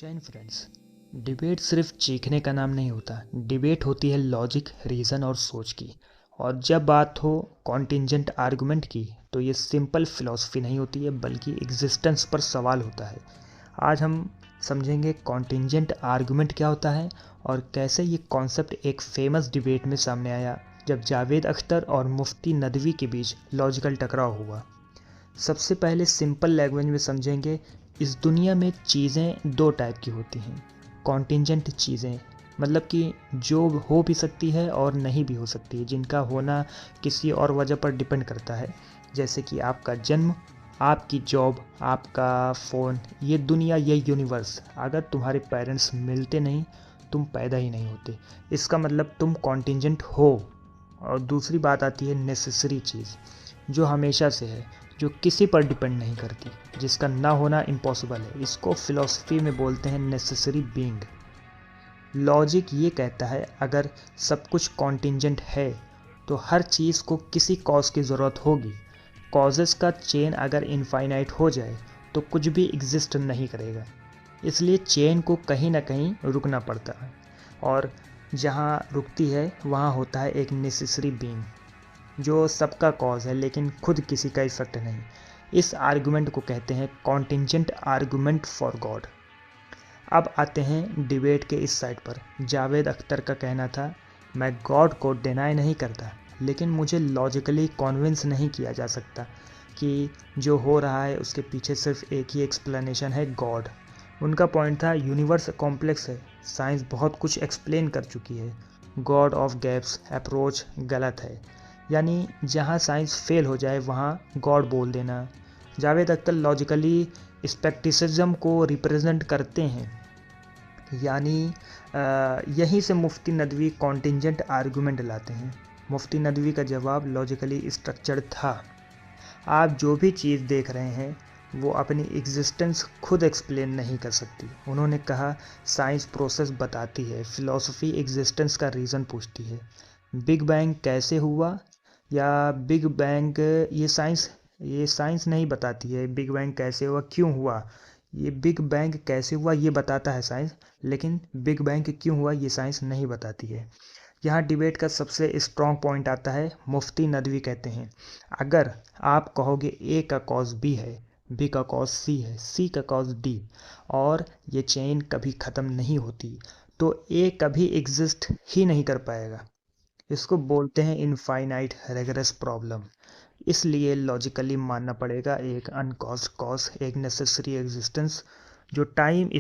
Jain friends, debate सिर्फ चीखने का नाम नहीं होता। डिबेट होती है लॉजिक, रीज़न और सोच की। और जब बात हो कॉन्टिंजेंट आर्गुमेंट की, तो ये सिंपल फिलॉसफी नहीं होती है, बल्कि एग्जिस्टेंस पर सवाल होता है। आज हम समझेंगे कॉन्टिंजेंट आर्गुमेंट क्या होता है और कैसे ये कॉन्सेप्ट एक फेमस डिबेट में सामने आया, जब जावेद अख्तर और मुफ्ती नदवी के बीच लॉजिकल टकराव हुआ। सबसे पहले सिंपल लैंग्वेज में समझेंगे, इस दुनिया में चीज़ें दो टाइप की होती हैं। कॉन्टिंजेंट चीज़ें मतलब कि जो हो भी सकती है और नहीं भी हो सकती है, जिनका होना किसी और वजह पर डिपेंड करता है। जैसे कि आपका जन्म, आपकी जॉब, आपका फ़ोन, ये दुनिया, ये यूनिवर्स। अगर तुम्हारे पेरेंट्स मिलते नहीं, तुम पैदा ही नहीं होते। इसका मतलब तुम कॉन्टिंजेंट हो। और दूसरी बात आती है नेसेसरी चीज़, जो हमेशा से है, जो किसी पर डिपेंड नहीं करती, जिसका ना होना इम्पॉसिबल है। इसको फिलॉसफी में बोलते हैं नेसेसरी बीइंग। लॉजिक ये कहता है, अगर सब कुछ कॉन्टिंजेंट है तो हर चीज़ को किसी कॉज की ज़रूरत होगी। कॉजेस का चेन अगर इनफाइनाइट हो जाए तो कुछ भी एग्जिस्ट नहीं करेगा। इसलिए चेन को कहीं ना कहीं रुकना पड़ता है, और जहाँ रुकती है वहाँ होता है एक नेसेसरी बीइंग, जो सबका कॉज है लेकिन खुद किसी का इफेक्ट नहीं। इस आर्गुमेंट को कहते हैं कॉन्टिंजेंट आर्गुमेंट फॉर गॉड। अब आते हैं डिबेट के इस साइड पर। जावेद अख्तर का कहना था, मैं गॉड को डिनाई नहीं करता, लेकिन मुझे लॉजिकली कॉन्विंस नहीं किया जा सकता कि जो हो रहा है उसके पीछे सिर्फ एक ही एक्सप्लेनेशन है, गॉड। उनका पॉइंट था, यूनिवर्स कॉम्प्लेक्स है, साइंस बहुत कुछ एक्सप्लेन कर चुकी है, गॉड ऑफ गैप्स अप्रोच गलत है। यानी जहाँ साइंस फेल हो जाए वहाँ गॉड बोल देना। जावेद अख्तर लॉजिकली स्पेक्टिसिज्म को रिप्रेजेंट करते हैं। यानी यहीं से मुफ्ती नदवी कॉन्टिंजेंट आर्गुमेंट लाते हैं। मुफ्ती नदवी का जवाब लॉजिकली स्ट्रक्चर्ड था। आप जो भी चीज़ देख रहे हैं वो अपनी एग्जिस्टेंस खुद एक्सप्लेन नहीं कर सकती। उन्होंने कहा, साइंस प्रोसेस बताती है, फिलॉसफी एग्जिस्टेंस का रीज़न पूछती है। बिग बैंग कैसे हुआ या बिग बैंग, ये साइंस नहीं बताती है बिग बैंग कैसे हुआ, क्यों हुआ। ये बिग बैंग कैसे हुआ ये बताता है साइंस, लेकिन बिग बैंग क्यों हुआ ये साइंस नहीं बताती है। यहाँ डिबेट का सबसे स्ट्रॉन्ग पॉइंट आता है। मुफ्ती नदवी कहते हैं, अगर आप कहोगे ए का कॉज बी है, बी का कॉज सी है, सी का कॉज डी, और ये चेन कभी ख़त्म नहीं होती, तो ए कभी एग्जिस्ट ही नहीं कर पाएगा। इसको बोलते हैं इनफाइनाइट रेगरस प्रॉब्लम। इसलिए लॉजिकली मानना पड़ेगा एक अनकॉज्ड कॉज, एक नेसेसरी एग्जिस्टेंस, जो टाइम